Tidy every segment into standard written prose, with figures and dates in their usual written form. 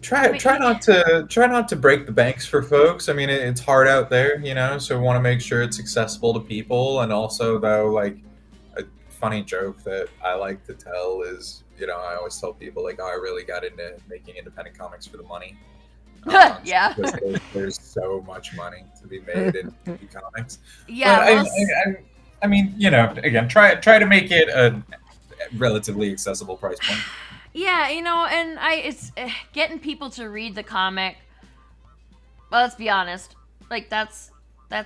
try not to break the banks for folks. I mean, it's hard out there, so we want to make sure it's accessible to people. And also, though, like a funny joke that I like to tell is, I always tell people like, oh, I really got into making independent comics for the money. Yeah. Because there's so much money to be made in indie comics. Yeah. But I mean, again, try to make it a relatively accessible price point. Yeah, and it's getting people to read the comic. Well, let's be honest. Like that's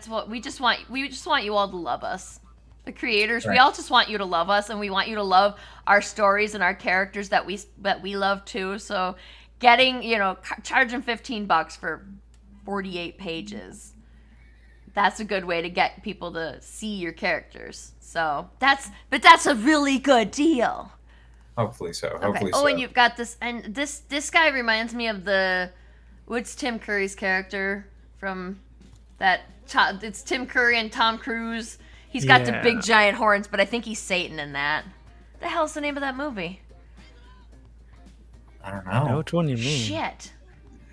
what we just want you all to love us. The creators, Right. we all just want you to love us, and we want you to love our stories and our characters that we love too. So getting, charging $15 for 48 pages. That's a good way to get people to see your characters. So that's a really good deal. Hopefully so. Okay. Hopefully Oh, so. and you've got this, and this guy reminds me of what's Tim Curry's character from that? It's Tim Curry and Tom Cruise. He's got the Yeah. big giant horns, but I think he's Satan in that. The hell's the name of that movie? I don't I know know. which one you mean. Shit.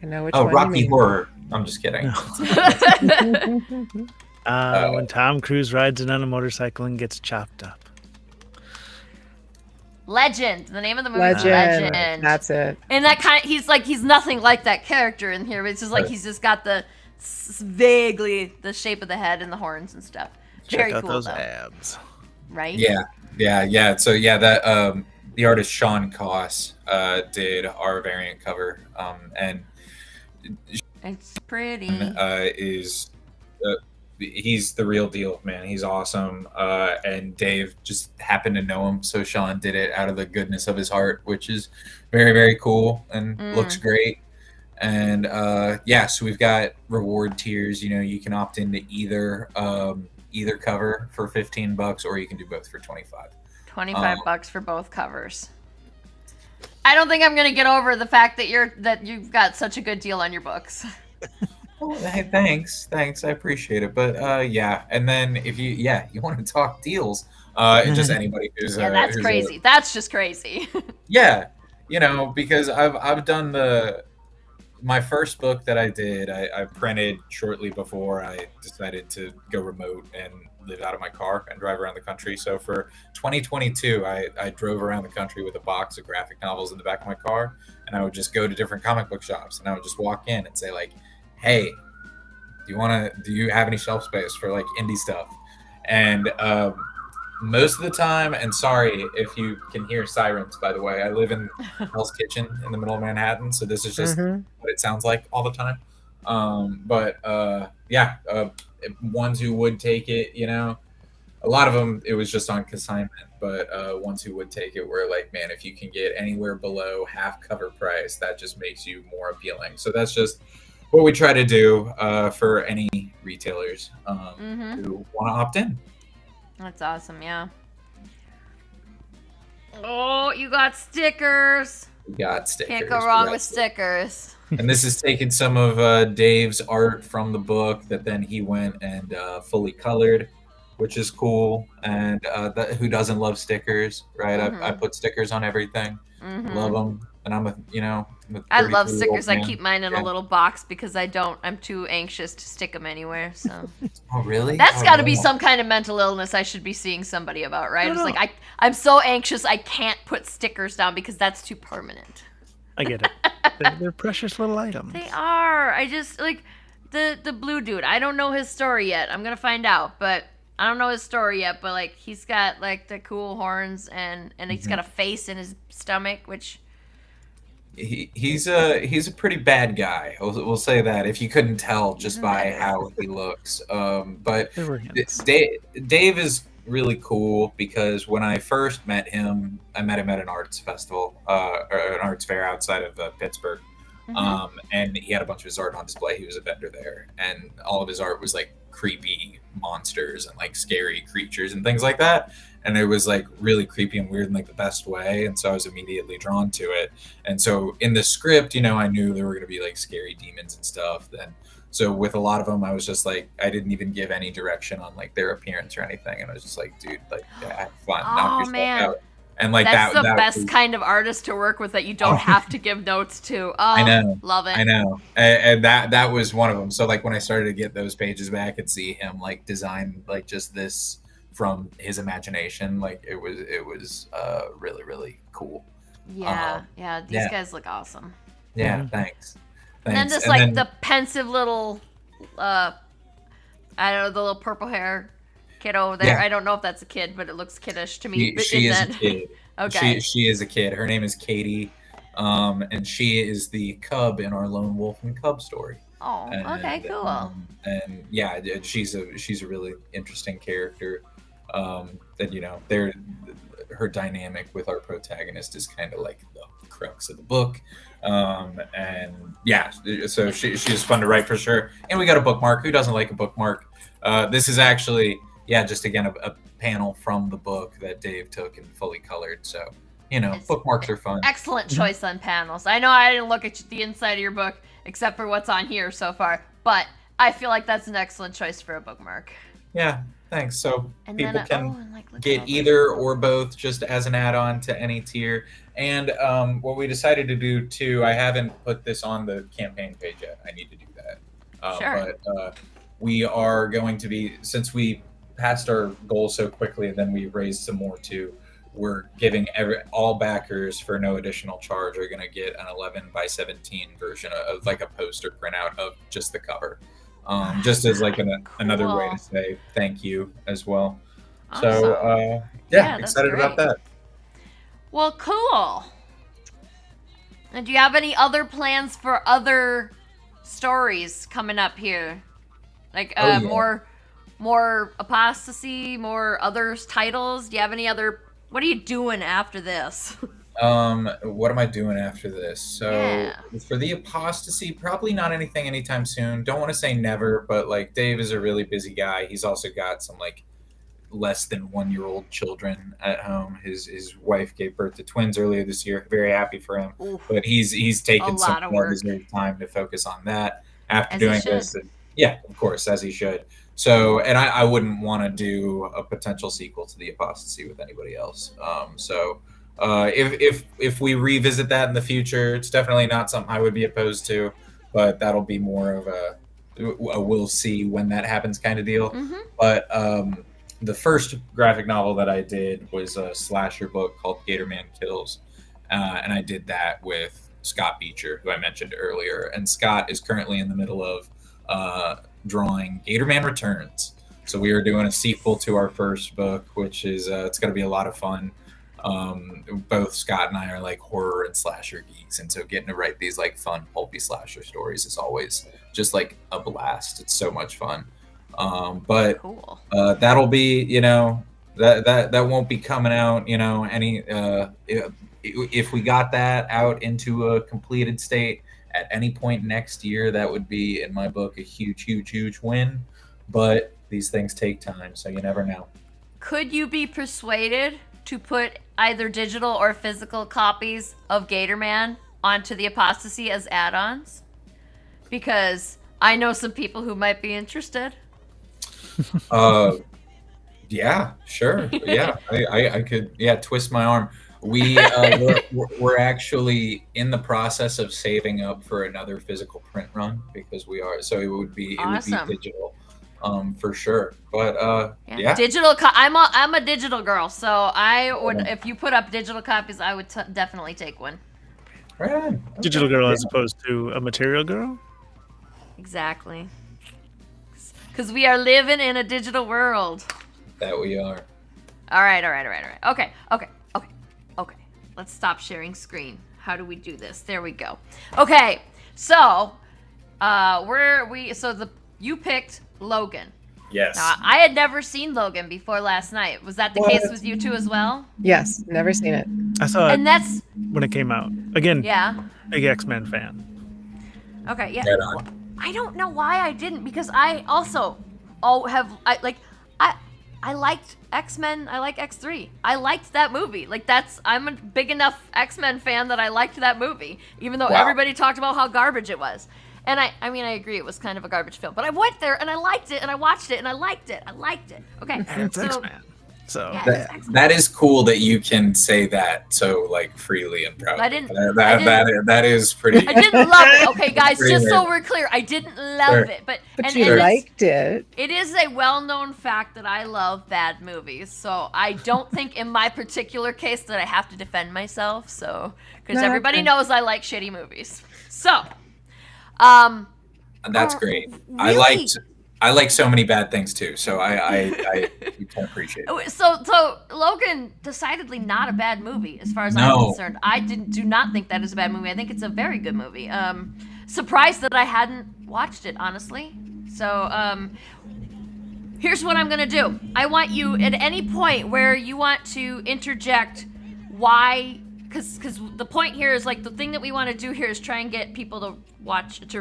I know which Oh, one you Rocky mean. Horror. I'm just kidding. When Tom Cruise rides in on a motorcycle and gets chopped up. Legend. The name of the movie is Legend. Legend. That's it. And that he's nothing like that character in here. But it's just like Right. he's just got vaguely the shape of the head and the horns and stuff. Very Check out cool those though, abs. right? Yeah. So yeah, that the artist Sean Koss did our variant cover, and It's pretty. is he's the real deal, man. He's awesome. And Dave just happened to know him, so Sean did it out of the goodness of his heart, which is very, very cool and looks great. And so we've got reward tiers. You can opt into either cover for $15, or you can do both for $25. $25 for both covers. I don't think I'm gonna get over the fact that you've got such a good deal on your books. Oh, hey, thanks. I appreciate it. But yeah, and then if you want to talk deals, just anybody who's Yeah, that's who's crazy. That's just crazy. Yeah, because I've done my first book that I did. I printed shortly before I decided to go remote and live out of my car and drive around the country. So for 2022, I drove around the country with a box of graphic novels in the back of my car, and I would just go to different comic book shops, and I would just walk in and say like, "Hey, do you have any shelf space for like indie stuff?" And most of the time, and sorry if you can hear sirens, by the way, I live in Hell's Kitchen in the middle of Manhattan, so this is just what it sounds like all the time. Ones who would take it, a lot of them, it was just on consignment, but ones who would take it were like, man, if you can get anywhere below half cover price, that just makes you more appealing. So that's just what we try to do for any retailers who want to opt in. That's awesome, yeah. Oh, you got stickers. We got stickers. Can't go wrong with stickers. And this is taking some of Dave's art from the book that then he went and fully colored, which is cool. And who doesn't love stickers, right? I put stickers on everything. Love them. And I'm I love stickers. I man. keep mine in a little box because I'm too anxious to stick them anywhere. So Oh, really? that's got to be no. some kind of mental illness I should be seeing somebody about, right? It's No. like I'm so anxious I can't put stickers down because that's too permanent. I get it. They're precious little items. They are. I just like the blue dude. I don't know his story yet. I'm gonna find out, but I don't know his story yet. But like he's got like the cool horns and he's got a face in his stomach, which He's a pretty bad guy. We'll say that if you couldn't tell just by how he looks. But There were hints. Dave is really cool because when I first met him, I met him at an arts festival, or an arts fair outside of Pittsburgh. And he had a bunch of his art on display. He was a vendor there, and all of his art was like creepy monsters and like scary creatures and things like that. And it was like really creepy and weird in like the best way. And so I was immediately drawn to it. And so in the script, I knew there were going to be like scary demons and stuff. So with a lot of them, I was just like, I didn't even give any direction on like their appearance or anything. And I was just like, dude, like, have fun. Knock oh yourself man, out. And like That's the that best was, kind of artist to work with that you don't have to give notes to. Oh, I know, love it. I know, and that was one of them. So like when I started to get those pages back and see him like design like just this from his imagination, like it was really really cool. Yeah, Um, yeah. These yeah. guys look awesome. Yeah, Mhm. thanks. And then just like the pensive little, I don't know, the little purple hair kid over there. Yeah. I don't know if that's a kid, but it looks kiddish to me. She is a Isn't it? kid. Okay. She is a kid. Her name is Katie, and she is the cub in our Lone Wolf and Cub story. Oh, okay, cool. And yeah, she's a really interesting character. That they're her dynamic with our protagonist is kind of like the crux of the book. And yeah, so she's fun to write for sure. And we got a bookmark. Who doesn't like a bookmark? This is actually just again a panel from the book that Dave took and fully colored. So bookmarks are fun. Excellent choice on panels. I know I didn't look at the inside of your book except for what's on here so far, but I feel like that's an excellent choice for a bookmark. Yeah, thanks. So And people then, can look get at either or both just as an add-on to any tier. And what we decided to do too, I haven't put this on the campaign page yet. I need to do that. Sure. But we are going to be, since we passed our goal so quickly and then we raised some more too, we're giving all backers for no additional charge are going to get an 11x17 version of like a poster printout of just the cover. Just as like another way to say thank you as well. Awesome. So Yeah, that's excited about great. that. Well, cool. And do you have any other plans for other stories coming up here? Like Oh, yeah. more apostasy, more other titles? Do you have any other? What are you doing after this? What am I doing after this? So Yeah. for the apostasy, probably not anything anytime soon. Don't want to say never, but like Dave is a really busy guy. He's also got some like less than 1-year-old children at home. His wife gave birth to twins earlier this year. Very happy for him. Oof. But he's taken A some lot of more of work. his time to focus on that after As he doing should. this. Yeah, of course, as he should. So, and I wouldn't want to do a potential sequel to the apostasy with anybody else. If we revisit that in the future, it's definitely not something I would be opposed to, but that'll be more of a we'll see when that happens kind of deal. Mm-hmm. But the first graphic novel that I did was a slasher book called Gator Man Kills, and I did that with Scott Beecher, who I mentioned earlier. And Scott is currently in the middle of drawing Gator Man Returns. So we are doing a sequel to our first book, which is it's going to be a lot of fun. Both Scott and I are like horror and slasher geeks, and so getting to write these like fun pulpy slasher stories is always just like a blast. It's so much fun. But Cool. that'll be that won't be coming out any if we got that out into a completed state at any point next year, that would be in my book a huge win. But these things take time, so you never know. Could you be persuaded to put either digital or physical copies of Gator Man onto the apostasy as add-ons? Because I know some people who might be interested. Yeah, sure. Yeah, I could twist my arm. We're actually in the process of saving up for another physical print run because we are, so it would be Awesome. digital for sure. But yeah. Digital. I'm a digital girl, so I would if you put up digital copies, I would definitely take one. Right on. Okay. Digital girl Yeah. as opposed to a material girl? Exactly. Because we are living in a digital world. That we are. All right. Okay. Let's stop sharing screen. How do we do this? There we go. Okay. So, you picked Logan. Yes. Now, I had never seen Logan before last night. Was that the case with you two as well? Yes, never seen it. I saw it And that's when it came out. Again, yeah. big X-Men fan. Okay, yeah. Right on. Well, I don't know why I didn't because I also I liked X-Men. I like X3. I liked that movie. I'm a big enough X-Men fan that I liked that movie, even though Wow. everybody talked about how garbage it was. And I agree it was kind of a garbage film, but I went there and I liked it and I watched it and I liked it. Okay, And it's so X-Men. So Yeah, yeah. That is cool that you can say that so like freely and proudly. I didn't- That is pretty. I didn't love it. Okay, guys, Pretty just so amazing. we're clear, I didn't love Sure. it, but But and you it's- liked it. It is a well-known fact that I love bad movies, so I don't think in my particular case that I have to defend myself. So, because No, everybody okay. knows I like shitty movies. So, That's great. really? I like so many bad things too. So I can appreciate it. so Logan, decidedly not a bad movie as far as I'm No. concerned. I do not think that is a bad movie. I think it's a very good movie. Surprised that I hadn't watched it, honestly. So, here's what I'm gonna do. I want you at any point where you want to interject why, because the point here is like the thing that we want to do here is try and get people to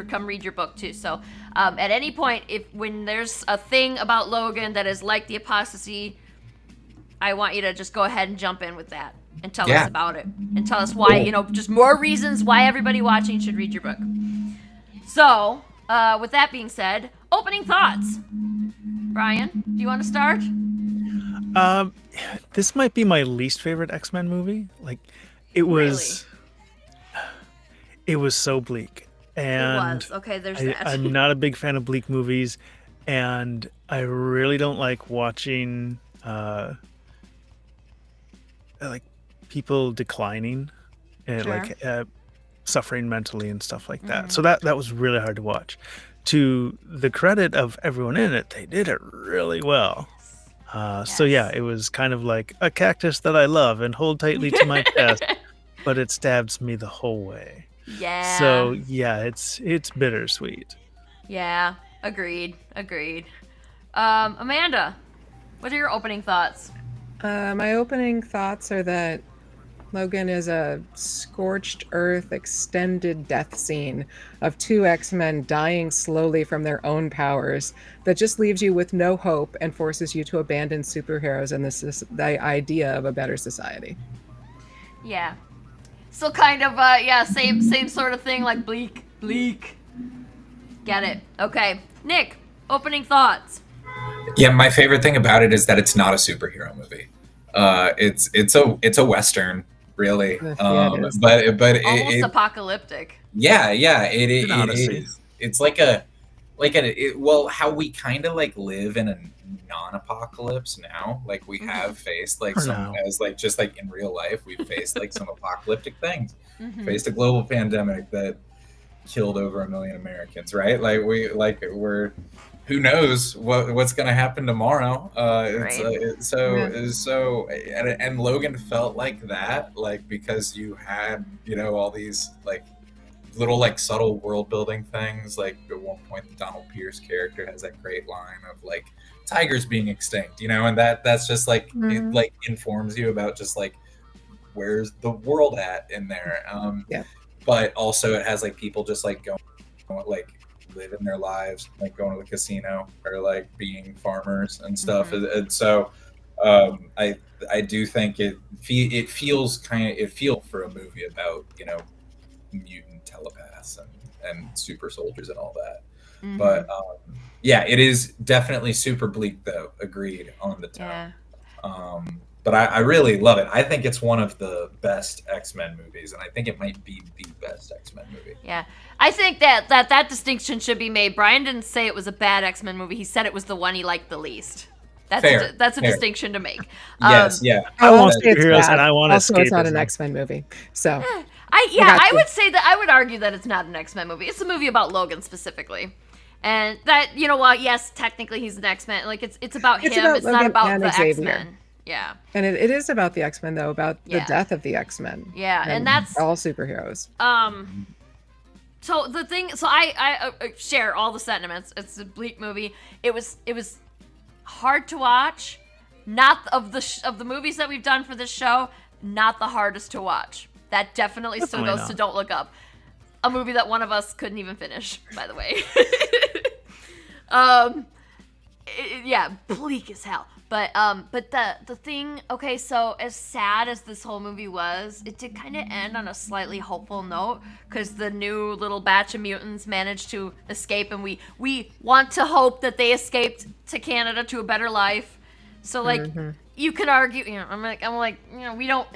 come read your book too. So, at any point, when there's a thing about Logan that is like the apostasy, I want you to just go ahead and jump in with that and tell us about it and tell us why, just more reasons why everybody watching should read your book. So, with that being said, opening thoughts. Brian, do you want to start? This might be my least favorite X-Men movie. Like, it was so bleak. And It was. Okay, there's that. I'm not a big fan of bleak movies, and I really don't like watching like people declining and Sure. like suffering mentally and stuff like that. So that was really hard to watch. To the credit of everyone in it, they did it really well. So yeah, it was kind of like a cactus that I love and hold tightly to my chest, but it stabs me the whole way. Yeah. So yeah, it's bittersweet. Yeah, agreed. Amanda, what are your opening thoughts? My opening thoughts are that Logan is a scorched earth extended death scene of two X-Men dying slowly from their own powers that just leaves you with no hope and forces you to abandon superheroes and the idea of a better society. Yeah. So kind of same sort of thing, like bleak. Get it. Okay. Nick, opening thoughts. Yeah, my favorite thing about it is that it's not a superhero movie. It's a western, really. Yeah, it is. But Almost it apocalyptic. yeah, it An odyssey. is. It's well, how we kind of like live in a non-apocalypse now. Like we have faced like For some now. as like just like in real life, we've faced like some apocalyptic things. Mhm. Faced a global pandemic that killed over 1 million Americans, right? We're who knows what's going to happen tomorrow. And Logan felt like that, like because you had all these like little like subtle world building things. Like at one point, the Donald Pierce character has that great line of like tigers being extinct, and that's just like it like informs you about just like where's the world at in there. Yeah. But also it has like people just like going like living their lives, like going to the casino or like being farmers and stuff. And so I do think it feels for a movie about mutant telepaths and super soldiers and all that. Mhm. But yeah, it is definitely super bleak though. Agreed on the tone. Yeah. But I really love it. I think it's one of the best X-Men movies, and I think it might be the best X-Men movie. Yeah. I think that distinction should be made. Brian didn't say it was a bad X-Men movie. He said it was the one he liked the least. That's Fair, that's a fair. distinction to make. Yes, yeah. I I'll want say it's superheroes bad. and I want Also, it's not an escapism. X-Men movie. So I you. would say that I would argue that it's not an X-Men movie. It's a movie about Logan specifically. And that, yes, technically he's an X-Men. Like it's about It's him. about It's not Logan about and the Xavier. X-Men. Yeah. and it is about the X-Men though, about the Yeah. death of the X-Men. Yeah, and that's all superheroes. So the thing, so I share all the sentiments. It's a bleak movie. It was hard to watch. Not of the movies that we've done for this show, not the hardest to watch. That definitely still Definitely goes to not. Don't Look Up, a movie that one of us couldn't even finish, by the way. Yeah, bleak as hell. But the thing, okay, so as sad as this whole movie was, it did kind of end on a slightly hopeful note because the new little batch of mutants managed to escape, and we want to hope that they escaped to Canada to a better life. So like you can argue, I'm like, we don't.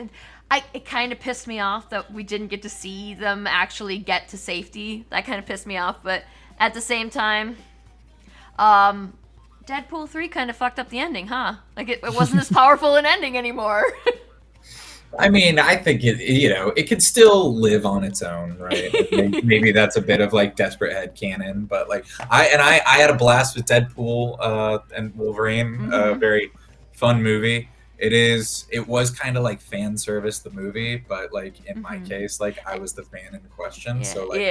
It kind of pissed me off that we didn't get to see them actually get to safety. That kind of pissed me off, but at the same time, Deadpool 3 kind of fucked up the ending, huh? Like it wasn't as powerful an ending anymore. I mean, I think it could still live on its own, right? Maybe that's a bit of like desperate headcanon, but like I had a blast with Deadpool and Wolverine, a very fun movie. It was kind of like fan service, the movie, but like in my case, like I was the fan in question, so like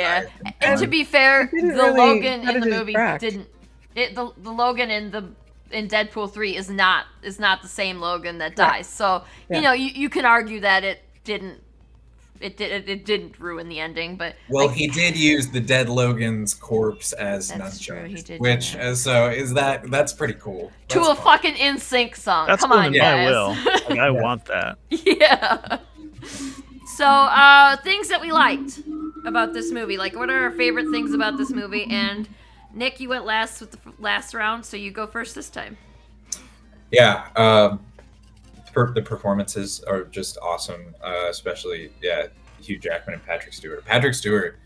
And to be fair, the really Logan in the cut it movie crack. didn't. The Logan in Deadpool 3 is not the same Logan that dies. So you can argue that it didn't ruin the ending, but he did use the dead Logan's corpse as That's true, he nunchucks, did which do that. so that's pretty cool. to That's a fun. fucking NSYNC song. That's Come going on, in guys. my will. Like, I want that. Yeah. So, things that we liked about this movie. Like, what are our favorite things about this movie? And Nick, you went last with the last round, so you go first this time. Yeah, the performances are just awesome, especially Hugh Jackman and Patrick Stewart. Patrick Stewart,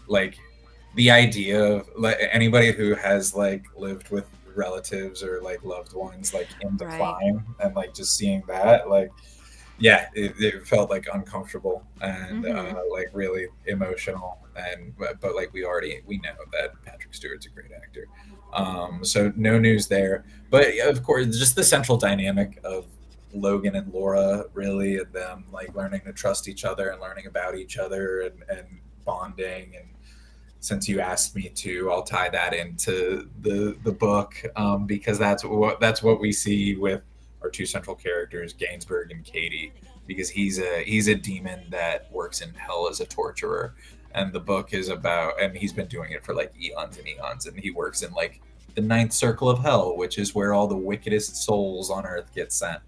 like the idea of like anybody who has like lived with relatives or like loved ones like in decline and like just seeing that like it felt like uncomfortable and like really emotional but like we know that Patrick Stewart's a great actor, so no news there, but of course just the central dynamic of Logan and Laura really, and them like learning to trust each other and learning about each other and bonding. And since you asked me to, I'll tie that into the book, because that's what we see with our two central characters, Gainsbourg and Katie, because he's a demon that works in hell as a torturer, and the book is about, and he's been doing it for like eons and eons, and he works in like the ninth circle of hell, which is where all the wickedest souls on earth get sent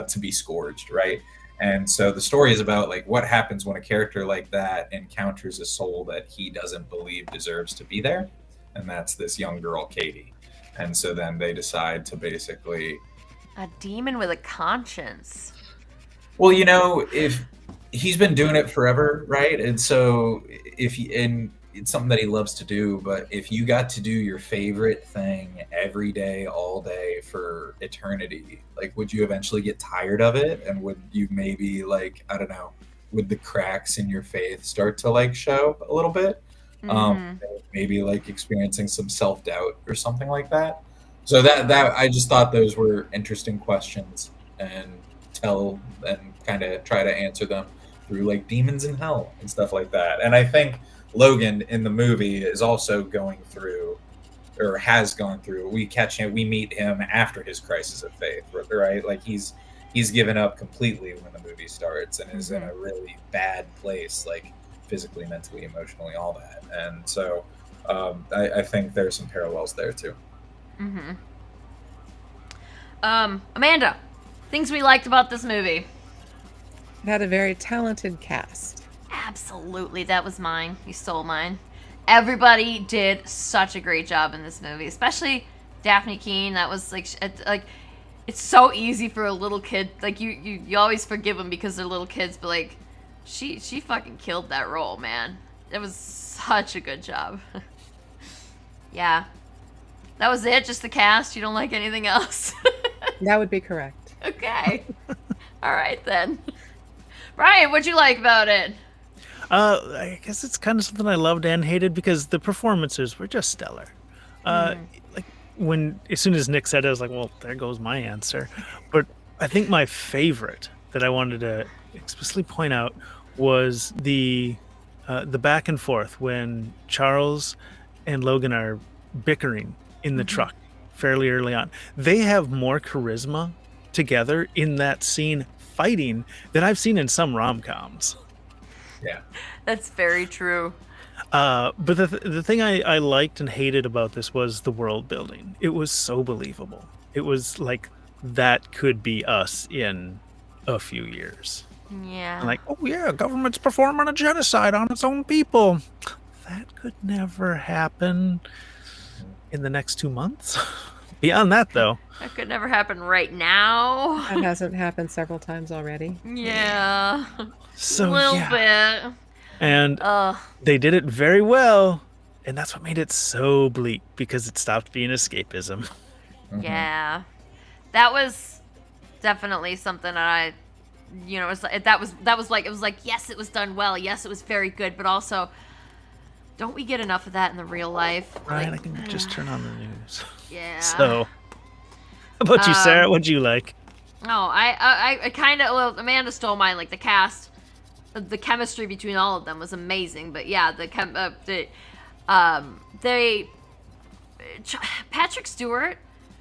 to be scourged, right? And so the story is about like what happens when a character like that encounters a soul that he doesn't believe deserves to be there, and that's this young girl, Katie. And so then they decide to basically A demon with a conscience. well, if he's been doing it forever, right? And so and it's something that he loves to do, but if you got to do your favorite thing every day, all day for eternity, like would you eventually get tired of it? And would you maybe like, I don't know, would the cracks in your faith start to like show a little bit? Maybe like experiencing some self-doubt or something like that. So that I just thought those were interesting questions, and kind of try to answer them through like demons in hell and stuff like that. And I think Logan in the movie is also going through, or has gone through. We meet him after his crisis of faith, right? Like he's given up completely when the movie starts and is in a really bad place, like physically, mentally, emotionally, all that. And so I think there's some parallels there too. Amanda, things we liked about this movie. It had a very talented cast. Absolutely, that was mine. You stole mine. Everybody did such a great job in this movie, especially Daphne Keane. That was like it's so easy for a little kid. Like you always forgive them because they're little kids, but like she fucking killed that role, man. It was such a good job. Yeah, that was it. Just the cast. You don't like anything else? That would be correct. Okay. All right then. Brian, what'd you like about it? I guess it's kind of something I loved and hated because the performances were just stellar. Like as soon as Nick said it, I was like, well, there goes my answer. But I think my favorite that I wanted to explicitly point out was the back and forth when Charles and Logan are bickering in the truck fairly early on. They have more charisma together in that scene fighting than I've seen in some rom-coms. Yeah, That's very true. But the thing I liked and hated about this was the world building. It was so believable. It was like that could be us in a few years. Yeah. And like, oh yeah, government's performing a genocide on its own people. That could never happen in the next 2 months. Beyond that, though, That could never happen right now. That hasn't happened several times already. Yeah. so a little yeah, bit. and Ugh. they did it very well, and that's what made it so bleak because it stopped being escapism. Yeah. That was definitely something that I, you know, it was like, that was like, it was like, yes, it was done well. Yes, it was very good, but also, don't we get enough of that in the real life? Ryan, Like, I can just turn on the news. yeah. So, how about you, Sarah? What'd you like? Oh, I kind of, well, Amanda stole mine. Like the cast, the chemistry between all of them was amazing. But yeah, Patrick Stewart.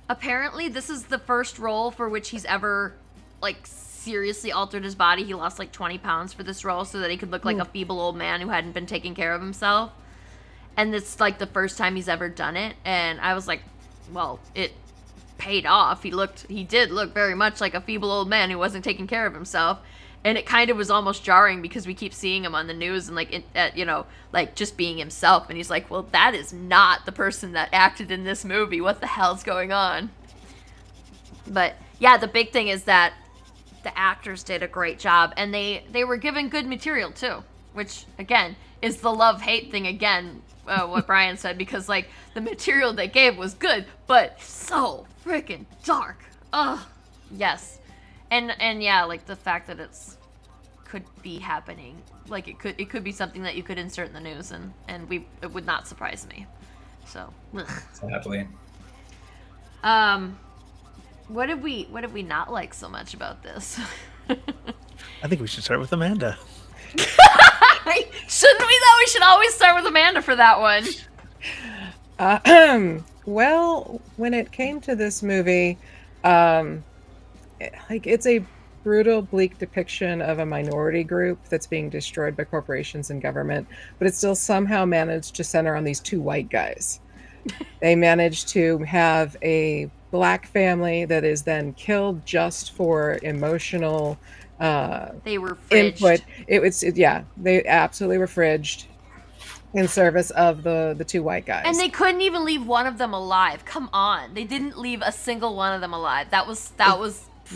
Apparently, this is the first role for which he's ever, like, seriously altered his body. He lost like 20 pounds for this role so that he could look like a feeble old man who hadn't been taking care of himself. And it's like the first time he's ever done it. And I was like, well, it paid off. He did look very much like a feeble old man who wasn't taking care of himself. And it kind of was almost jarring because we keep seeing him on the news and like, like just being himself. And he's like, well, that is not the person that acted in this movie. What the hell's going on? But yeah, the big thing is that the actors did a great job and they were given good material too, which again is the love-hate thing again, what Brian said, because like the material they gave was good, but so freaking dark. Ugh. Yes. And yeah, like the fact that could be happening, like it could be something that you could insert in the news and it would not surprise me. So, ugh. Sadly. What did we not like so much about this? I think we should start with Amanda. Shouldn't we though? We should always start with Amanda for that one. Well, when it came to this movie, it's a brutal, bleak depiction of a minority group that's being destroyed by corporations and government, but it still somehow managed to center on these two white guys. They managed to have a black family that is then killed just for emotional they were fridged. input. They absolutely were fridged in service of the two white guys. And they couldn't even leave one of them alive. Come on. They didn't leave a single one of them alive. That was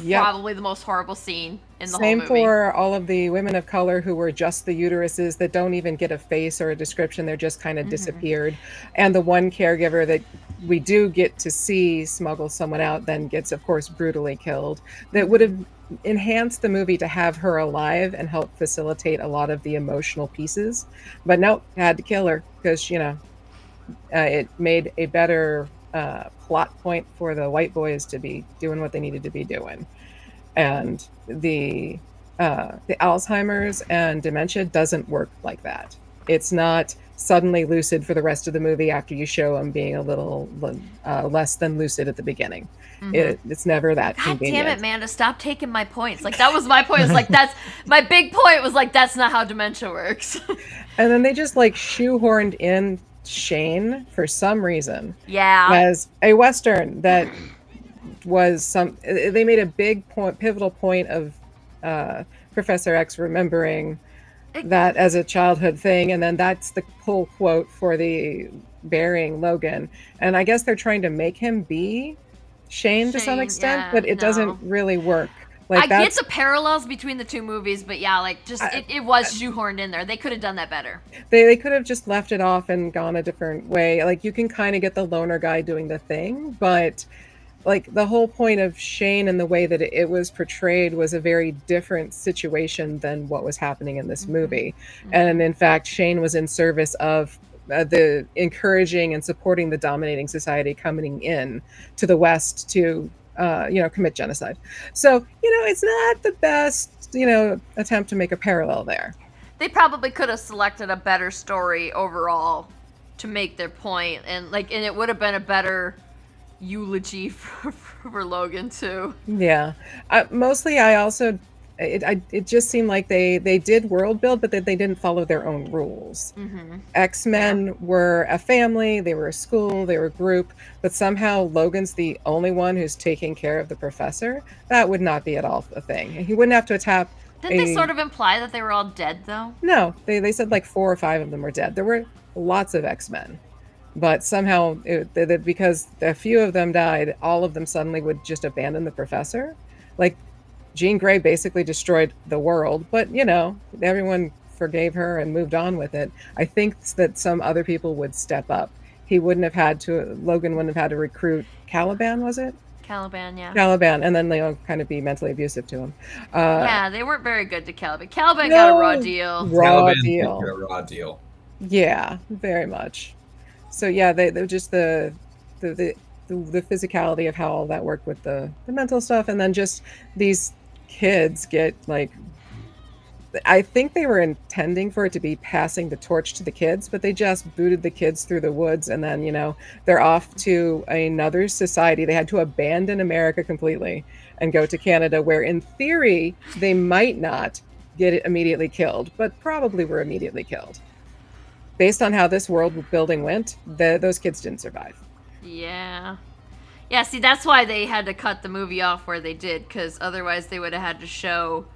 Yep. probably the most horrible scene in the Same whole movie. for all of the women of color who were just the uteruses that don't even get a face or a description. They're just kind of disappeared. And the one caregiver that we do get to see smuggle someone out then gets, of course, brutally killed. That would have enhanced the movie to have her alive and help facilitate a lot of the emotional pieces. But nope, had to kill her because, it made a better plot point for the white boys to be doing what they needed to be doing. And the Alzheimer's and dementia doesn't work like that. It's not suddenly lucid for the rest of the movie after you show them being a little less than lucid at the beginning. It's never that God convenient. damn it, Amanda, stop taking my points. Like, that was my point. It's like, that's my big point was like, that's not how dementia works. And then they just like shoehorned in Shane for some reason. Yeah. As a Western that was they made a big pivotal point of Professor X remembering that as a childhood thing, and then that's the whole quote for the burying Logan. And I guess they're trying to make him be Shane to some extent, yeah, but it doesn't really work. Like, I get the parallels between the two movies, but yeah, like just it was shoehorned in there. They could have done that better. They could have just left it off and gone a different way. Like, you can kind of get the loner guy doing the thing, but like the whole point of Shane and the way that it was portrayed was a very different situation than what was happening in this movie. And in fact, Shane was in service of the encouraging and supporting the dominating society coming in to the West to commit genocide. So, it's not the best, attempt to make a parallel there. They probably could have selected a better story overall to make their point, and it would have been a better eulogy for Logan too. Yeah. Mostly I also it just seemed like they did world build, but that they didn't follow their own rules. X-Men were a family, they were a school, they were a group, but somehow Logan's the only one who's taking care of the professor. That would not be at all a thing. He wouldn't have to attack. Didn't they sort of imply that they were all dead though? No, they said like 4 or 5 of them were dead. There were lots of X-Men. But somehow, because a few of them died, all of them suddenly would just abandon the professor. Like, Jean Grey basically destroyed the world, but everyone forgave her and moved on with it. I think that some other people would step up. Logan wouldn't have had to recruit Caliban, was it? Caliban, yeah. Caliban, and then kind of be mentally abusive to him. Yeah, they weren't very good to Caliban. Caliban got a raw deal. Raw Caliban did deal. get a raw deal. Yeah, very much. So yeah, they're just the physicality of how all that worked with the mental stuff, and then just these kids get like, I think they were intending for it to be passing the torch to the kids, but they just booted the kids through the woods, and then they're off to another society. They had to abandon America completely and go to Canada, where in theory they might not get immediately killed, but probably were immediately killed. Based on how this world building went, those kids didn't survive. Yeah. Yeah, see, that's why they had to cut the movie off where they did, because otherwise they would have had to show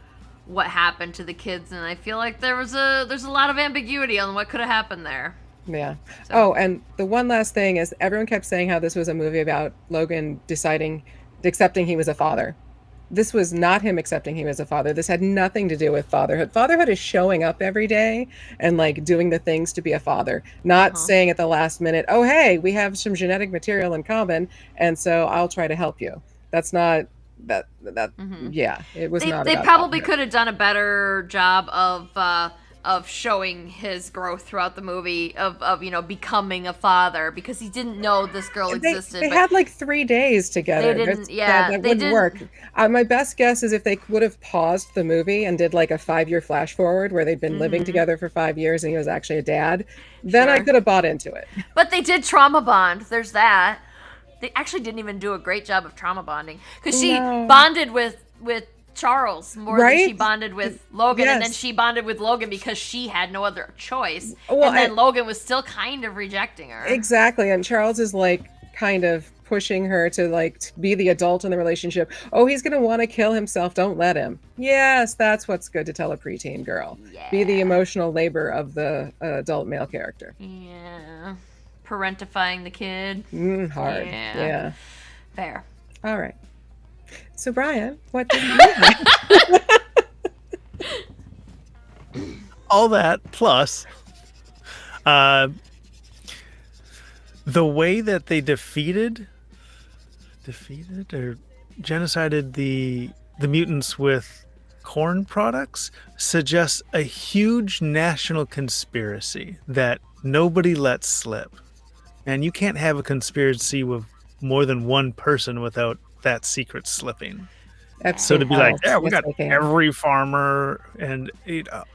what happened to the kids, and I feel like there's a lot of ambiguity on what could have happened there. Yeah. So. Oh, and the one last thing is, everyone kept saying how this was a movie about Logan accepting he was a father. This was not him accepting he was a father. This had nothing to do with fatherhood. Fatherhood is showing up every day and like doing the things to be a father, not saying at the last minute, oh, hey, we have some genetic material in common, and so I'll try to help you. That's not that. Yeah, it was not. They probably could have done a better job of showing his growth throughout the movie of becoming a father, because he didn't know this girl existed. They had like 3 days together. They didn't. Yeah, that wouldn't work. My best guess is if they would have paused the movie and did like a 5-year flash forward where they'd been living together for 5 years and he was actually a dad, then I could have bought into it. But they did trauma bond. There's that. They actually didn't even do a great job of trauma bonding, because she bonded with Charles more than she bonded with Logan, and then she bonded with Logan because she had no other choice. Well, and then Logan was still kind of rejecting her. Exactly, and Charles is like kind of pushing her to like be the adult in the relationship. Oh, he's gonna want to kill himself. Don't let him. Yes, that's what's good to tell a preteen girl. Yeah. Be the emotional labor of the adult male character. Yeah, parentifying the kid. Hard. Yeah. Fair. All right. So, Brian, what did you think? All that plus the way that they defeated or genocided the mutants with corn products suggests a huge national conspiracy that nobody lets slip. And you can't have a conspiracy with more than one person without that secret slipping. So to be like, yeah, we got every farmer and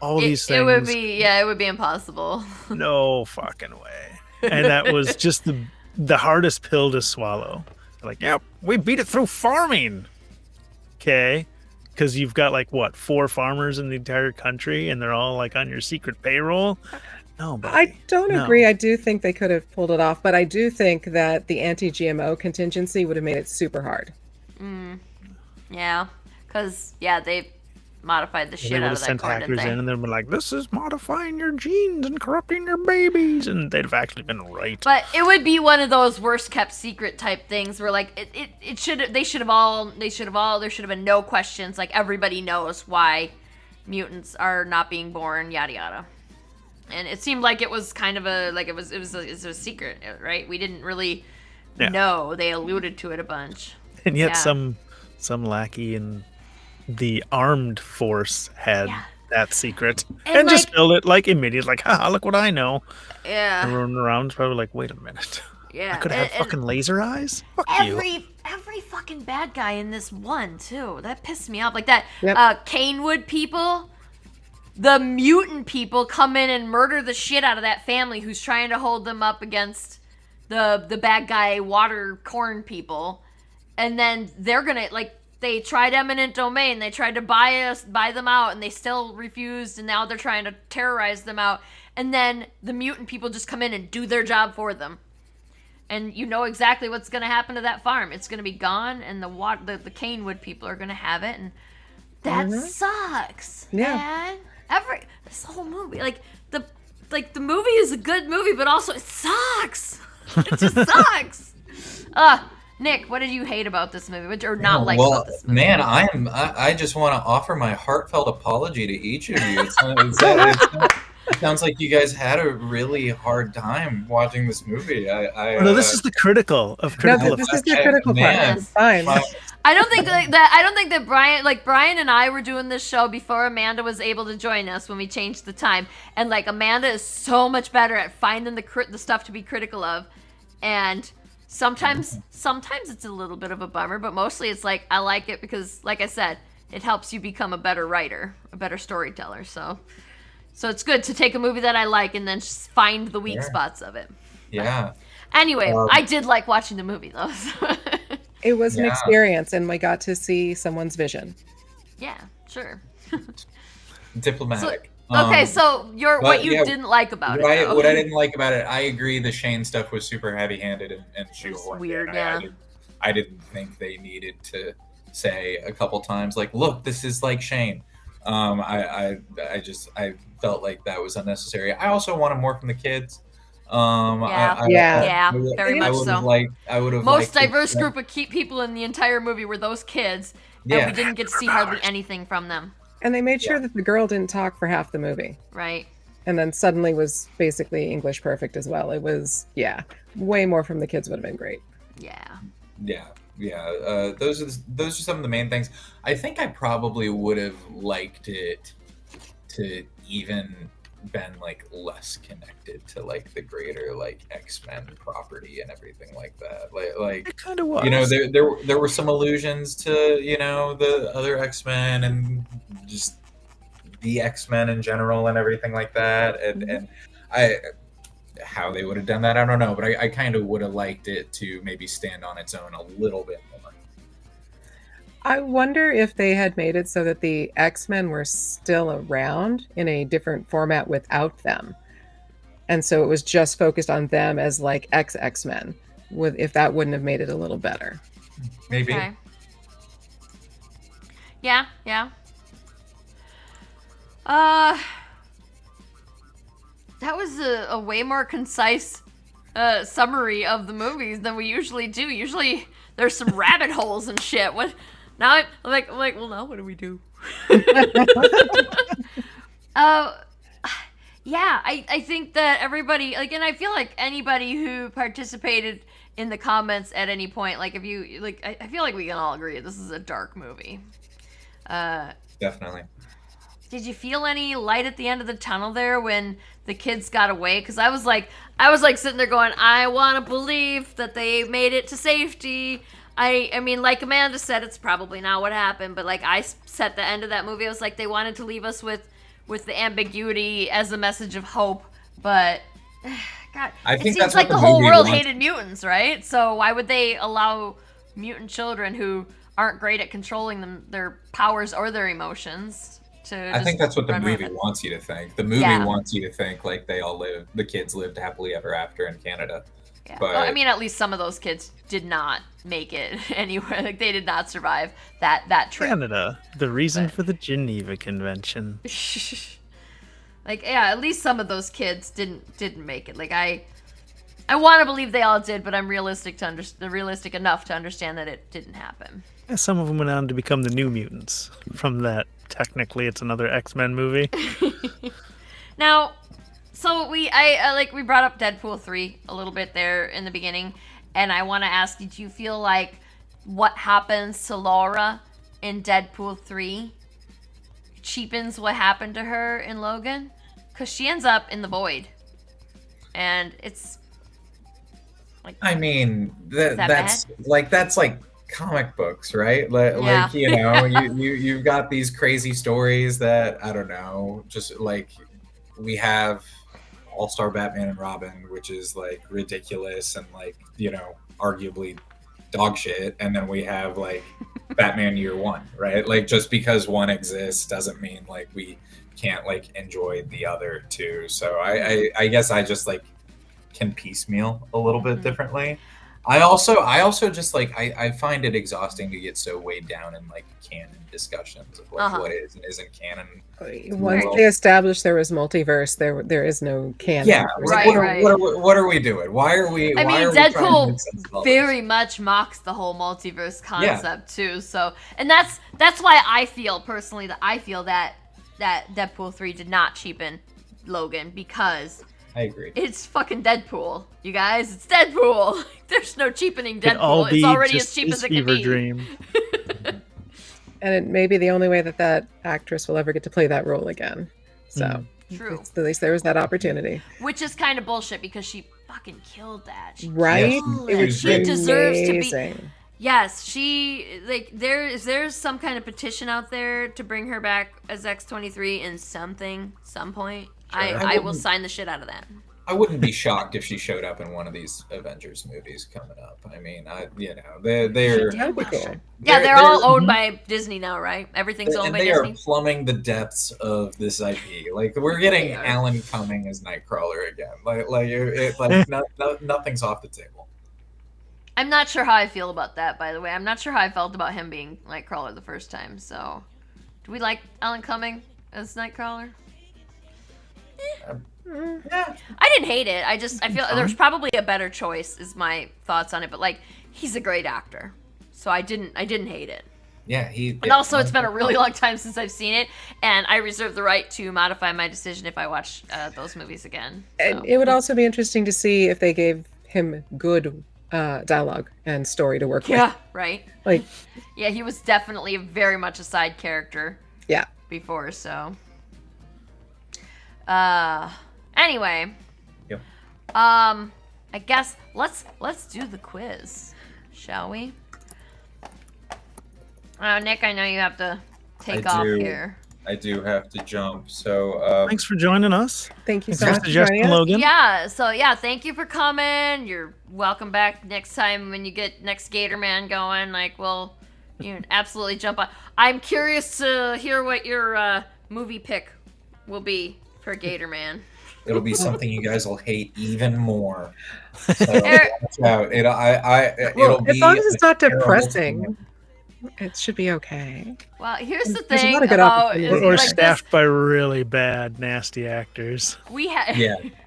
all these things. It would be impossible. No fucking way. And that was just the hardest pill to swallow. Like, yeah, we beat it through farming. Okay. Because you've got like 4 farmers in the entire country and they're all like on your secret payroll. No, buddy. I don't agree. I do think they could have pulled it off, but I do think that the anti-GMO contingency would have made it super hard. Yeah, because they modified the shit out of that sent corn, hackers in, and they'd been like, "This is modifying your genes and corrupting your babies," and they'd have actually been right. But it would be one of those worst kept secret type things where like there should have been no questions. Like everybody knows why mutants are not being born, yada yada. And it seemed like it was kind of it was a secret, right? We didn't really know. They alluded to it a bunch. And yet some lackey in the armed force had that secret and just spilled it like immediately, like, haha, look what I know. Yeah. Everyone around is probably like, wait a minute. Yeah. I could have had fucking laser eyes? Fuck you. Every fucking bad guy in this one, too. That pissed me off. Like that Canewood people, the mutant people come in and murder the shit out of that family who's trying to hold them up against the bad guy water corn people. And then they're gonna, like, they tried eminent domain. They tried to buy them out, and they still refused, and now they're trying to terrorize them out. And then the mutant people just come in and do their job for them. And you know exactly what's gonna happen to that farm. It's gonna be gone, and the Canewood people are gonna have it, and that sucks, man. This whole movie, the movie is a good movie, but also it sucks. It just sucks. Nick, what did you hate about this movie? Or not like well, about this movie? man, I just want to offer my heartfelt apology to each of you. It sounds like you guys had a really hard time watching this movie. No, this is the critical No, critical. this is the critical part. man. It's fine. I don't think that Brian and I were doing this show before Amanda was able to join us when we changed the time, and like Amanda is so much better at finding the stuff to be critical of, and sometimes it's a little bit of a bummer, but mostly it's like I like it because, like I said, it helps you become a better writer, a better storyteller. So it's good to take a movie that I like and then just find the weak spots of it. Yeah. Anyway, I did like watching the movie though. So. It was an Yeah. experience, and we got to see someone's vision. Yeah, sure. Diplomatic. Okay, so what you yeah, didn't like about what it, though. what I didn't like about it, I agree. The Shane stuff was super heavy-handed and shoehorned. weird, in. yeah. I didn't think they needed to say a couple times like, "Look, this is like Shane." I felt like that was unnecessary. I also wanted more from the kids. Yeah, very much so. I would have Most liked diverse to- group of people in the entire movie were those kids, Yeah. and we didn't get to see hardly anything from them. And they made sure that the girl didn't talk for half the movie. Right. And then suddenly was basically English perfect as well. It was, way more from the kids would have been great. Yeah. Yeah. Those are some of the main things. I think I probably would have liked it to even been like less connected to like the greater like X-Men property and everything like that. Like It kind of was. you know, there were some allusions to, you know, the other X-Men and just the X-Men in general and everything like that. And how they would have done that, I don't know, but I kind of would have liked it to maybe stand on its own a little bit more. I wonder if they had made it so that the X-Men were still around in a different format without them. And so it was just focused on them as like X-Men, if that wouldn't have made it a little better. Maybe. Okay. Yeah. That was a way more concise summary of the movies than we usually do. Usually there's some rabbit holes and shit. What? Now I'm like, well, now what do we do? Yeah, I think that everybody, like, and I feel like anybody who participated in the comments at any point, like, if you, like, I feel like we can all agree this is a dark movie. Definitely. Did you feel any light at the end of the tunnel there when the kids got away? Because I was like sitting there going, I want to believe that they made it to safety. I mean, like Amanda said, it's probably not what happened, but like I set the end of that movie, I was like, they wanted to leave us with the ambiguity as a message of hope, but God, I it think seems that's like what the the whole movie world wants. hated mutants, right? So why would they allow mutant children who aren't great at controlling their powers or their emotions to? I think that's what the run movie rampant? wants you to think. The movie Yeah. wants you to think like the kids lived happily ever after in Canada. Yeah. But Well, I mean, at least some of those kids did not make it anywhere. Like they did not survive that trip. Canada, the reason But- for the Geneva Convention. Like, yeah, at least some of those kids didn't make it. Like I want to believe they all did, but I'm realistic enough to understand that it didn't happen. Yeah, some of them went on to become the New Mutants. From that, technically, it's another X-Men movie. Now, so we brought up Deadpool 3 a little bit there in the beginning, and I want to ask, did you feel like what happens to Laura in Deadpool 3 cheapens what happened to her in Logan? Because she ends up in the void, and it's like, I mean, that that's like comic books, right? Yeah. Like you know, you've got these crazy stories that I don't know, just like we have All-Star Batman and Robin, which is like ridiculous and like, you know, arguably dog shit, and then we have like Batman Year One, right? Like just because one exists doesn't mean like we can't like enjoy the other two. So I guess I just like can piecemeal a little bit Mhm. differently. I also just like I find it exhausting to get so weighed down in like canon discussions of like what is and isn't canon. Once Well, they established there was multiverse, there is no canon. yeah, There's like, Right, what are we doing? Why are we? I why mean, are we trying to Deadpool make sense of all very this? much mocks the whole multiverse concept too. So, and that's why I feel personally that Deadpool 3 did not cheapen Logan, because I agree. it's fucking Deadpool, you guys. It's Deadpool. There's no cheapening It'd all Deadpool. be It's already just as cheap his as it can fever be. dream. And it may be the only way that actress will ever get to play that role again. So True. at least there was that opportunity. Which is kind of bullshit because she fucking killed that. She Right? killed It it. was She deserves to be. amazing. Yes, she like there's some kind of petition out there to bring her back as X-23 in some point. I will sign the shit out of that. I wouldn't be shocked if she showed up in one of these Avengers movies coming up. I mean, they're That'd be cool. Yeah, they're all owned by Disney now, right? Everything's owned and by they are Disney. plumbing the depths of this IP. Like we're getting They are. Alan Cumming as Nightcrawler again. Nothing's off the table. I'm not sure how I feel about that, by the way. I'm not sure how I felt about him being Nightcrawler the first time. So, do we like Alan Cumming as Nightcrawler? I didn't hate it. I feel there's probably a better choice. Is my thoughts on it. But like, he's a great actor, so I didn't hate it. Yeah, And also, it's been a really long time since I've seen it, and I reserve the right to modify my decision if I watch those movies again. So. And it would also be interesting to see if they gave him good dialogue and story to work with. Yeah, right. Like, Yeah, he was definitely very much a side character yeah. before, so. Anyway. Yep. I guess let's do the quiz, shall we? Nick, I know you have to take off here. I do have to jump. So Thanks for joining us. Thank you so Thanks much for for joining suggesting, us. Logan. Yeah, so yeah, thank you for coming. You're welcome back next time when you get next Gatorman going. Like, well, you can absolutely jump on. I'm curious to hear what your movie pick will be for Gatorman. it'll be something you guys will hate even more. So Eric- watch out. Well, It'll be as long as it's not a terrible depressing, film. it should be okay. Well, here's the There's a thing lot of good about opportunities. Or like staffed by really bad, nasty actors. we had.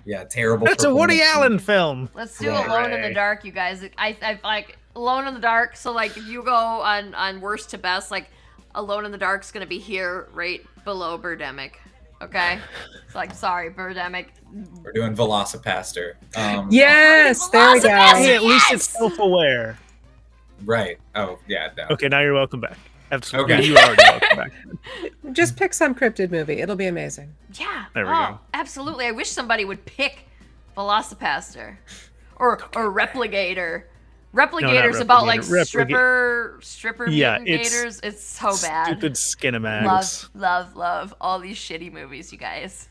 Yeah, terrible. That's a Woody performance. Allen film. Let's do Right. Alone in the Dark, you guys. I like Alone in the Dark. So like, if you go on worst to best, like Alone in the Dark's gonna be here, right below Birdemic. Okay, it's like sorry, Birdemic. We're doing Velocipaster. Yes, there we go. Velocipaster! Hey, at least Yes! it's self-aware. Right. Oh, yeah. No. Okay, now you're welcome back. Absolutely, Okay. you are already welcome back. Just pick some cryptid movie. It'll be amazing. Yeah. There we go. Absolutely. I wish somebody would pick Velocipaster or Repligator. Repligator's not about like Repligator. stripper Yeah, mutant it's gators. It's so bad. Stupid Skinamax. Love all these shitty movies, you guys.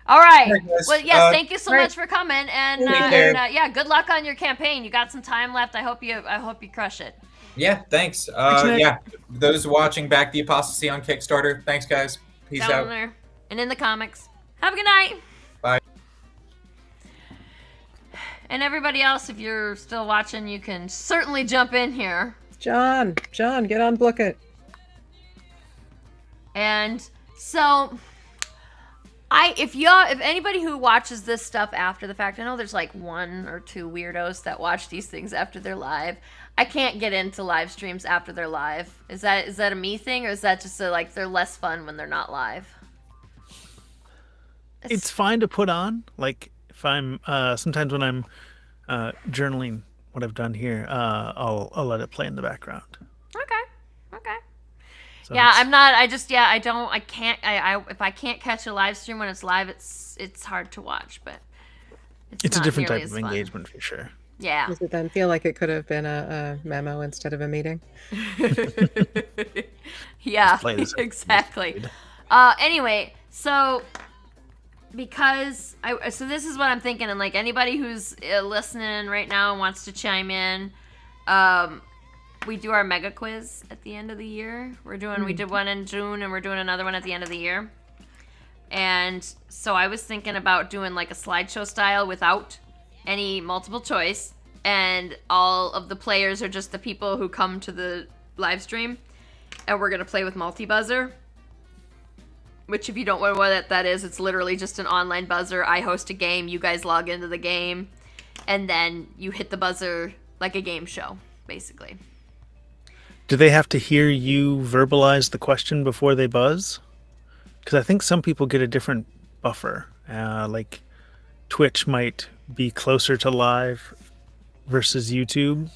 All right. All right, guys. Well, yes, thank you so right. much for coming, and, Take care. yeah, good luck on your campaign. You got some time left. I hope you crush it. Yeah. Thanks. Nick. Yeah. Those watching Back the Apostasy on Kickstarter. Thanks, guys. Peace Down out. there and in the comics. Have a good night. Bye. And everybody else, if you're still watching, you can certainly jump in here. John, get on Book It. And so, if anybody who watches this stuff after the fact, I know there's like one or two weirdos that watch these things after they're live. I can't get into live streams after they're live. Is that a me thing, or is that just like they're less fun when they're not live? It's fine to put on. Like if I'm sometimes when I'm journaling what I've done here, I'll let it play in the background. Okay. So Yeah, it's- I'm not. I can't. If I can't catch a live stream when it's live, it's hard to watch. But It's a not different nearly type of as fun. engagement for sure. Yeah. Does it then feel like it could have been a memo instead of a meeting? Yeah. play this- Exactly. Anyway, so because so this is what I'm thinking, and like anybody who's listening right now and wants to chime in, we do our mega quiz at the end of the year. We did one in June, and we're doing another one at the end of the year. And so I was thinking about doing like a slideshow style without any multiple choice, and all of the players are just the people who come to the live stream, and we're gonna play with multi-buzzer. Which, if you don't know what that is, it's literally just an online buzzer. I host a game, you guys log into the game, and then you hit the buzzer like a game show, basically. Do they have to hear you verbalize the question before they buzz? Because I think some people get a different buffer. Like Twitch might be closer to live versus YouTube.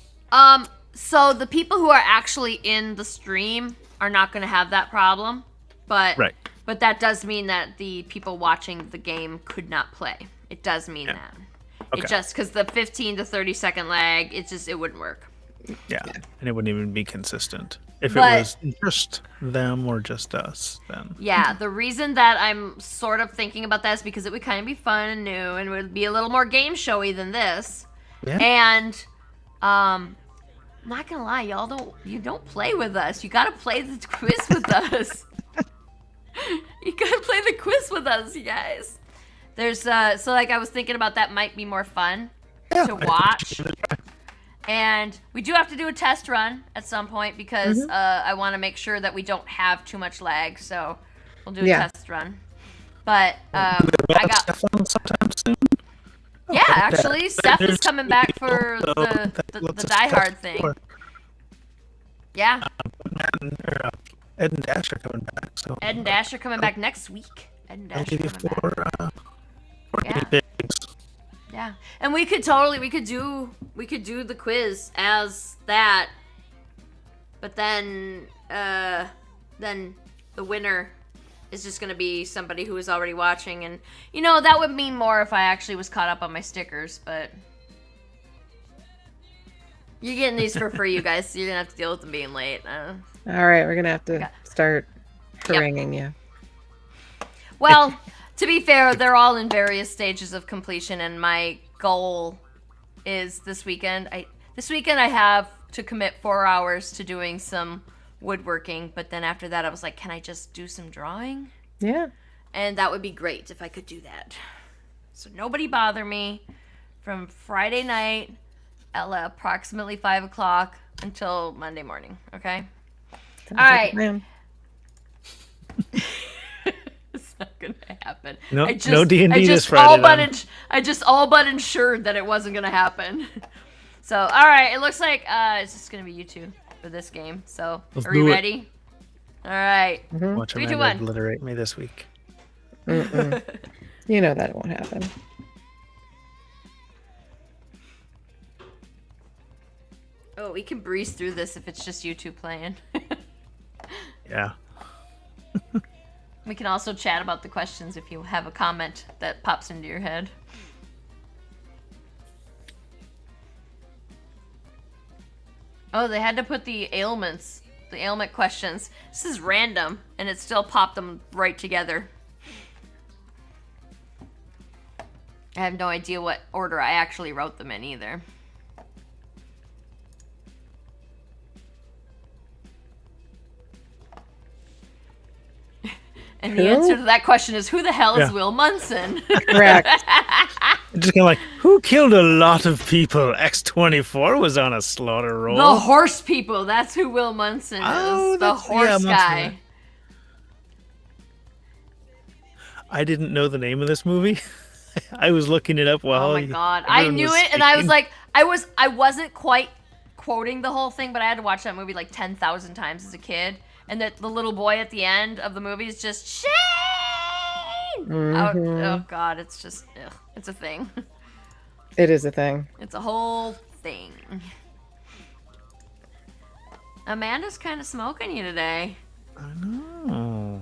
So the people who are actually in the stream are not going to have that problem, but Right. But that does mean that the people watching the game could not play. It does mean that. Okay. It just, because the 15 to 30 second lag, it wouldn't work. Yeah, and it wouldn't even be consistent. If But- it was just them or just us, then. Yeah, the reason that I'm sort of thinking about that is because it would kind of be fun and new and would be a little more game showy than this. Yeah. And, I'm not gonna lie, you don't play with us. You gotta play the quiz with us. You gotta play the quiz with us, you guys. There's, so like I was thinking about that might be more fun to watch. And we do have to do a test run at some point because I want to make sure that we don't have too much lag. So we'll do a test run. But I got Stuff on sometime soon. yeah, actually, Seth is coming back for the Die Hard thing. Yeah, Ed and Dash are coming back, so Ed and Dash are coming back next week. Ed and I'll Dash are give you coming four back. Yeah. guinea pigs. Yeah, and we could do the quiz as that, but then the winner is just gonna be somebody who is already watching, and that would mean more if I actually was caught up on my stickers, but you're getting these for free, you guys. So you're gonna have to deal with them being late. All right, we're gonna have to start haranguing you. Well, to be fair, they're all in various stages of completion, and my goal is this weekend. I have to commit 4 hours to doing some woodworking, but then after that I was like, can I just do some drawing? Yeah. And that would be great if I could do that. So nobody bother me from Friday night at approximately 5 o'clock until Monday morning, okay? Sounds All like a right. plan. It's not gonna happen. No- I just, no D&D I this just Friday, all but then. I just all but ensured that it wasn't gonna happen. So, all right, it looks like it's just gonna be you two for this game. So, Let's are we do it. ready? All right. Watch 3, 2, Amanda 1. obliterate me this week. You know that won't happen. Oh, we can breeze through this if it's just you two playing. Yeah. We can also chat about the questions if you have a comment that pops into your head. Oh, they had to put the ailment questions. This is random, and it still popped them right together. I have no idea what order I actually wrote them in either. And the Who? answer to that question is, who the hell is Yeah. Will Munson? Correct. Just kind of like, who killed a lot of people? X-24 was on a slaughter roll. The horse people. That's who Will Munson is. Oh, The that's- horse yeah, Munson, guy. right. I didn't know the name of this movie. I was looking it up while Oh my god. I everyone knew was it and I was speaking. like I wasn't quite quoting the whole thing, but I had to watch that movie like 10,000 times as a kid. And that the little boy at the end of the movie is just Shane. Oh god, it's just it's a thing. It is a thing. It's a whole thing. Amanda's kind of smoking you today. Oh.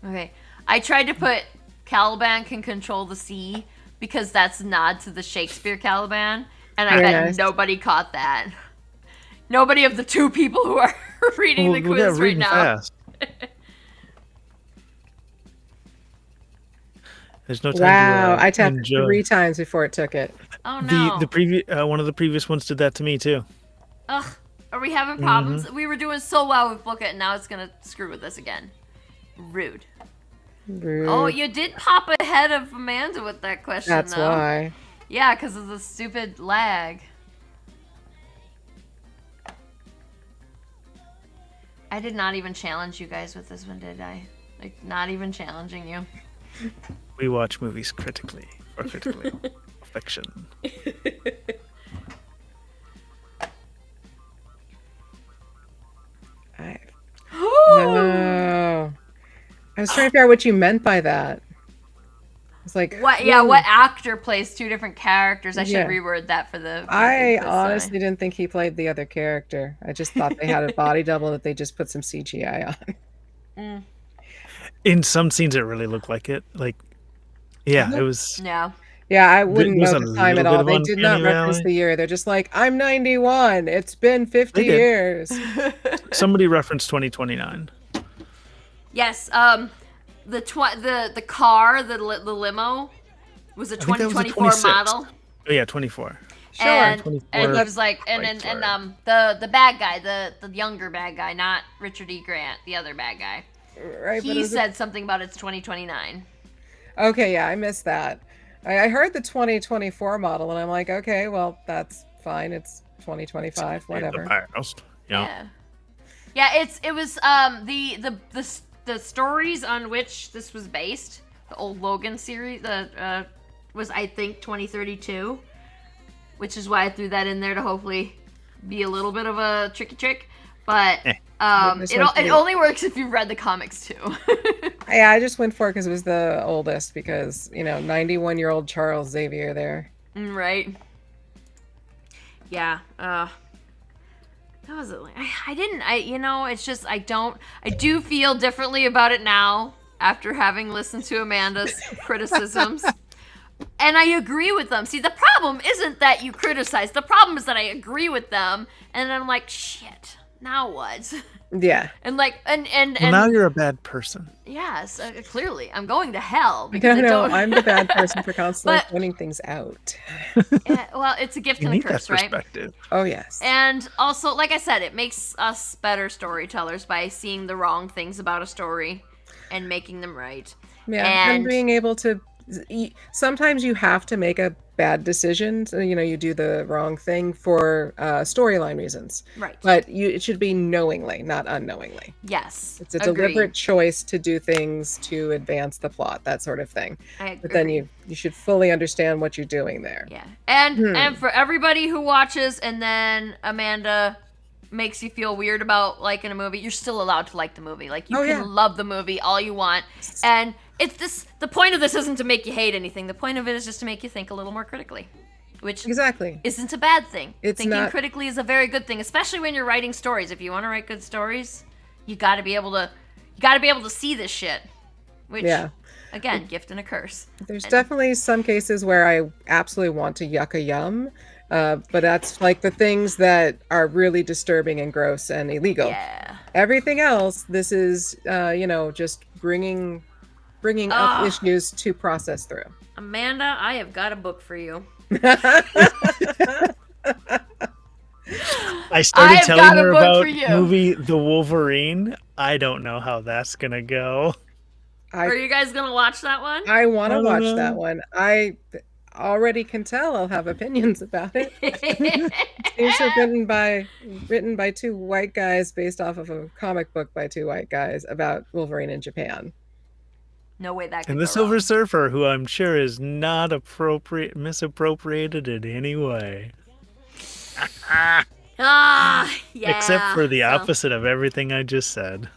Okay. I tried to put Caliban can control the sea because that's a nod to the Shakespeare Caliban, and I Very bet nice. nobody caught that. Nobody of the two people who are reading the Well, quiz right reading now. fast. There's no time Wow, to I tapped enjoy. 3 times before it took it. Oh no. The previous one of the previous ones did that to me too. Ugh. Are we having problems? We were doing so well with Book It, and now it's gonna screw with us again. Rude. Rude. Oh, you did pop ahead of Amanda with that question, That's though. why. Yeah, because of the stupid lag. I did not even challenge you guys with this one, did I? Like, not even challenging you. We watch movies critically for critical fiction. No. I was trying to figure out what you meant by that. It's like What? Yeah, who- what actor plays two different characters? I should Yeah. reword that for the. I quiz, honestly didn't think he played the other character. I just thought they had a body double that they just put some CGI on. In some scenes, it really looked like it. Like, yeah, it was. Yeah. Yeah, I wouldn't There's know a the time at little bit all. of They did not Uncanny reference Valley. the year. They're just like, I'm 91. It's been 50 They did. years. Somebody referenced 2029. Yes. The car, the limo, was a I think that was a 2024 26. model. Oh yeah, 24. Sure. And 24 he was like, and the bad guy, the younger bad guy, not Richard E. Grant, the other bad guy. Right, but He is it- said something about it's 2029. Okay, yeah, I missed that. I heard the 2024 model, and I'm like, okay, well, that's fine. It's 2025, whatever. The past. Yeah. Yeah. It was the stories on which this was based, the old Logan series, was I think 2032, which is why I threw that in there to hopefully be a little bit of a tricky trick. But it only works if you've read the comics too. Yeah, I just went for it because it was the oldest, because, 91-year-old Charles Xavier there. Right. Yeah. That was it. It's just I do feel differently about it now after having listened to Amanda's criticisms. And I agree with them. See, the problem isn't that you criticize. The problem is that I agree with them, and I'm like, shit. Now what? Yeah. And like, and Well, now you're a bad person. yes, clearly I'm going to hell because No, I don't. I'm the bad person for constantly But- pointing things out. Yeah, well, it's a gift You and a need that curse, right? perspective. Oh, yes. And also, like I said, it makes us better storytellers by seeing the wrong things about a story and making them right. Yeah, and and- being able to... Sometimes you have to make a bad decision. So, you do the wrong thing for storyline reasons. Right. But it should be knowingly, not unknowingly. Yes. It's a agree. deliberate choice to do things to advance the plot, that sort of thing. I But then agree. you should fully understand what you're doing there. Yeah. And for everybody who watches and then Amanda makes you feel weird about liking a movie, you're still allowed to like the movie. Like, you Oh, can yeah. love the movie all you want. And the point of this isn't to make you hate anything. The point of it is just to make you think a little more critically, which Exactly. isn't a bad thing. It's Thinking not- critically is a very good thing, especially when you're writing stories. If you want to write good stories, you got to be able to see this shit. Which, Yeah. again, gift and a curse. There's definitely some cases where I absolutely want to yuck a yum, but that's like the things that are really disturbing and gross and illegal. Yeah. Everything else, this is, just bringing up issues to process through. Amanda, I have got a book for you. I started I've telling got a her book about for you. movie The Wolverine. I don't know how that's gonna go. Are you guys gonna watch that one? I want to I don't watch know. that one. I already can tell I'll have opinions about it. It's written by two white guys based off of a comic book by two white guys about Wolverine in Japan. No way that could And go the Silver wrong. Surfer, who I'm sure is not misappropriated in any way, Yeah. except for the so- opposite of everything I just said.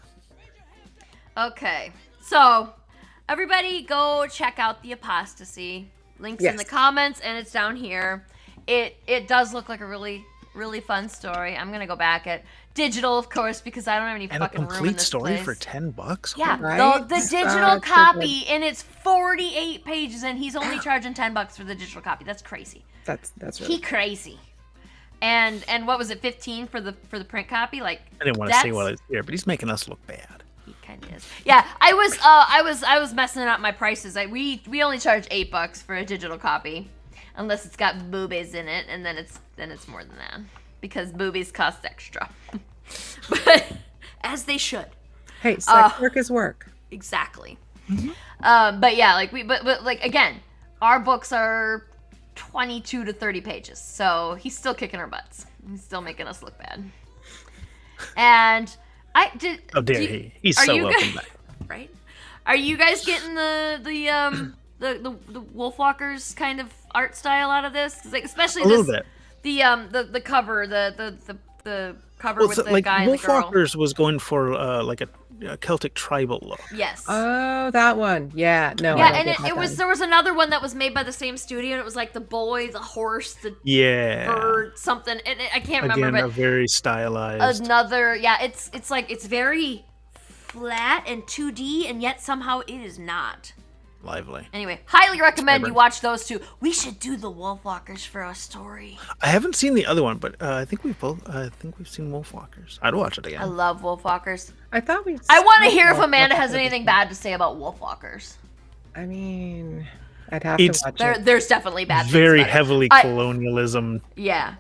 Okay, so everybody go check out The Apostasy. Links in Yes. the comments, and it's down here. It does look like a really, really fun story. I'm gonna go back at digital, of course, because I don't have any And a fucking room in complete this story place. for $10. Yeah, Right? the digital So copy, and it's 48 pages, and he's only charging $10 for the digital copy. That's crazy. That's He really crazy. And what was it, 15 for the print copy? Like, I didn't want to say that's- while I was here, but he's making us look bad. He kind of is. Yeah, I was messing up my prices. We only charge $8 for a digital copy, unless it's got boobies in it, and then it's more than that because boobies cost extra. But as they should. Hey, sex work is work. Exactly. But yeah, like but like again, our books are 22 to 30 pages. So he's still kicking our butts. He's still making us look bad. And I did. How dare he? He's so welcome back. Right? Are you guys getting the Wolfwalkers kind of art style out of this? 'Cause, like, especially A little bit. The cover, the cover with the like guy and the girl. Wolfwalkers was going for like a Celtic tribal look. Yes. Oh, that one. Yeah. No. Yeah, and there was another one that was made by the same studio, and it was like the boy, the horse, the bird, something. And I can't remember, Again, a but very stylized. another. Yeah, it's like it's very flat and 2D, and yet somehow it is not. Lively. Anyway, highly recommend you watch those two. We should do the Wolfwalkers for a story. I haven't seen the other one, but I think we've seen Wolfwalkers. I'd watch it again. I love Wolfwalkers. I thought we. I want to hear if Amanda has anything bad to say about Wolfwalkers. I mean, I'd have to watch it. There's definitely bad things Very about it. heavily colonialism Yeah.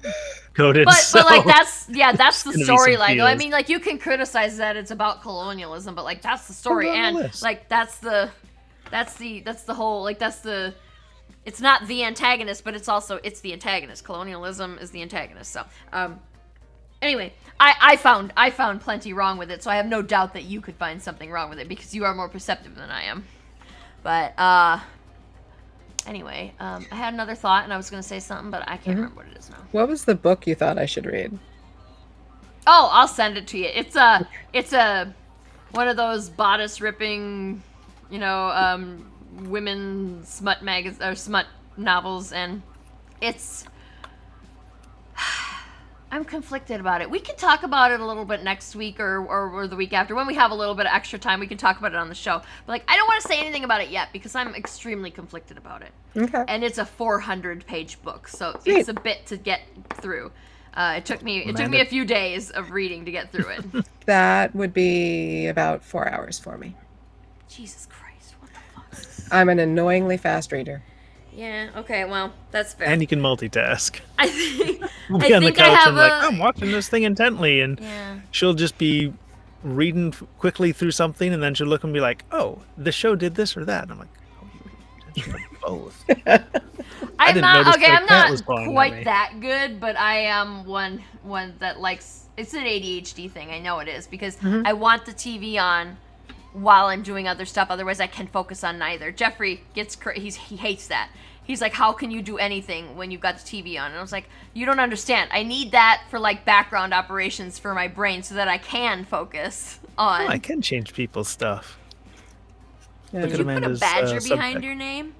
coded. But so like that's the gonna be some storyline. I feels. mean, like, you can criticize that it's about colonialism, but like that's the story, Put it on the and list. like that's the whole, like, it's not the antagonist, but it's the antagonist. Colonialism is the antagonist. So anyway, I found plenty wrong with it, so I have no doubt that you could find something wrong with it because you are more perceptive than I am. But anyway, I had another thought and I was gonna say something, but I can't remember what it is now. What was the book you thought I should read? Oh, I'll send it to you. It's a one of those bodice ripping, women smut or smut novels, and it's. I'm conflicted about it. We can talk about it a little bit next week or the week after when we have a little bit of extra time. We can talk about it on the show. But like, I don't want to say anything about it yet because I'm extremely conflicted about it. Okay. And it's a 400-page book, so Sweet. it's a bit to get through. It took me a few days of reading to get through it. That would be about 4 hours for me. Jesus Christ, what the fuck? I'm an annoyingly fast reader. Yeah. Okay. Well, that's fair. And you can multitask. I think. We'll I be on the think I couch have and like, I'm watching this thing intently, and Yeah. she'll just be reading quickly through something, and then she'll look and be like, "Oh, the show did this or that." And I'm like, "Oh, you did both." I'm didn't not notice okay. that I'm cat not was pawing at me. quite that good, but I am one that likes. It's an ADHD thing. I know it is because I want the TV on while I'm doing other stuff. Otherwise, I can focus on neither. Jeffrey he hates that. He's like, how can you do anything when you've got the TV on? And I was like, you don't understand. I need that for like background operations for my brain so that I can focus on. Oh, I can change people's stuff. Yeah, Look Did at you put a Amanda's, badger subtext. behind your name?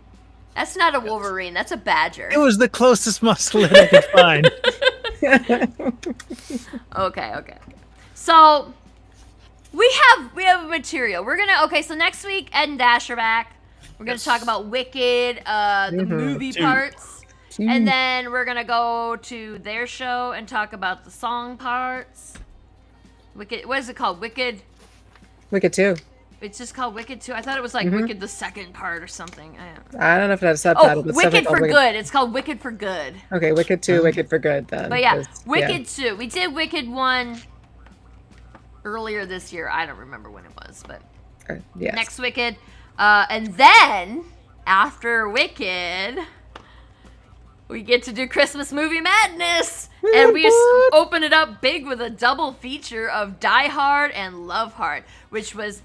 That's not a Wolverine. That's a badger. It was the closest muscle that I could find. Okay. So we have material. We're gonna so next week Ed and Dash are back. We're gonna talk about Wicked, the movie Two. parts, and then we're gonna go to their show and talk about the song parts. Wicked. What is it called? Wicked. Wicked 2. It's just called Wicked 2. I thought it was like Wicked the second part or something. I don't know if that's a subtitle. Oh, but Wicked something for called Good. It's called Wicked for Good. Okay, Wicked 2, Wicked for Good then. But yeah, 'cause- Wicked 2. We did Wicked 1 earlier this year. I don't remember when it was, but Yes. next Wicked. And then, after Wicked, we get to do Christmas Movie Madness. And we open it up big with a double feature of Die Hard and Love Hard, which was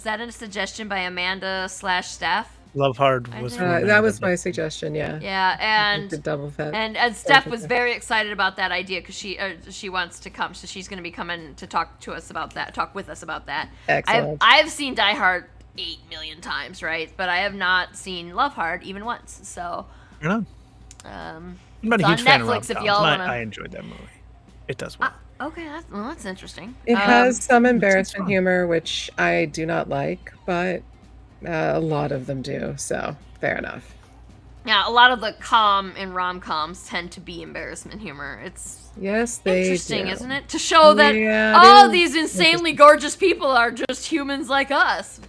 that a suggestion by Amanda/Steph? Love Hard I was. think- That was my suggestion, yeah. Yeah, and The double fat. And Steph was very excited about that idea because she wants to come, so she's going to be coming to talk with us about that. Excellent. I've seen Die Hard 8 million times, right? But I have not seen Love Hard even once. So, You know, I'm not a it's huge on fan of Netflix rom-coms, if y'all and wanna. I enjoyed that movie. It does well. Okay, that's interesting. It has some fun. embarrassment humor, which I do not like, but a lot of them do, so fair enough. Yeah, a lot of the in rom-coms tend to be embarrassment humor. It's Yes, they interesting, do. isn't it? To show that Yeah, it is these insanely gorgeous people are just humans like us.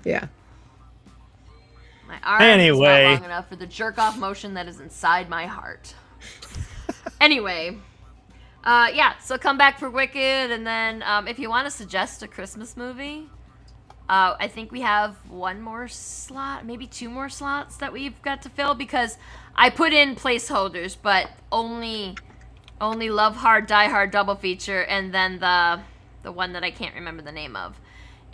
Yeah. My arm Anyway. is not long enough for the jerk-off motion that is inside my heart. Anyway, so come back for Wicked, and then if you want to suggest a Christmas movie, I think we have one more slot, maybe 2 more slots that we've got to fill because I put in placeholders, but only Love Hard, Die Hard double feature, and then the one that I can't remember the name of.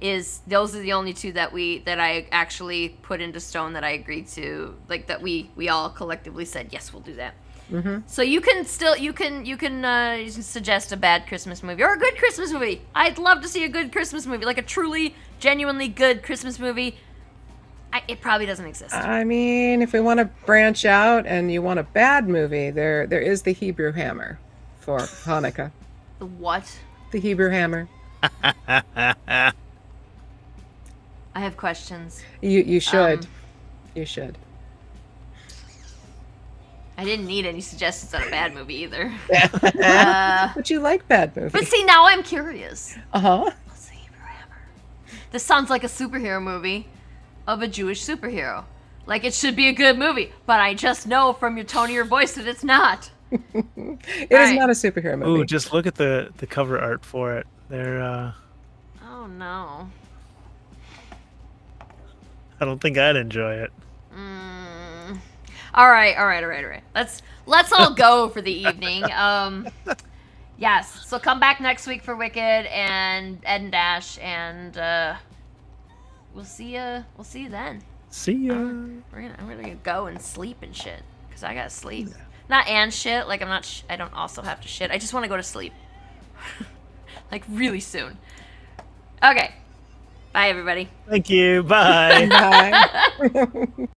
Those are the only 2 that I actually put into stone that I agreed to, like that we all collectively said yes, we'll do that. Mm-hmm. So you can suggest a bad Christmas movie or a good Christmas movie. I'd love to see a good Christmas movie, like a truly, genuinely good Christmas movie. It probably doesn't exist. I mean, if we want to branch out and you want a bad movie, there is the Hebrew Hammer for Hanukkah. The what? The Hebrew Hammer. I have questions. You should. You should. I didn't need any suggestions on a bad movie either. But you like bad movies. But see, now I'm curious. Uh-huh. What's the Hebrew Hammer? This sounds like a superhero movie of a Jewish superhero. Like it should be a good movie, but I just know from your tone of your voice that it's not. It is not a superhero movie. Ooh, just look at the cover art for it. They're Oh no. I don't think I'd enjoy it. All right. Let's all go for the evening. Yes. So come back next week for Wicked and Ed and Dash, and we'll see you. We'll see you then. See ya. I'm gonna go and sleep and shit because I gotta sleep. Not and shit. Like I don't also have to shit. I just want to go to sleep. Like really soon. Okay. Bye everybody. Thank you. Bye. Bye.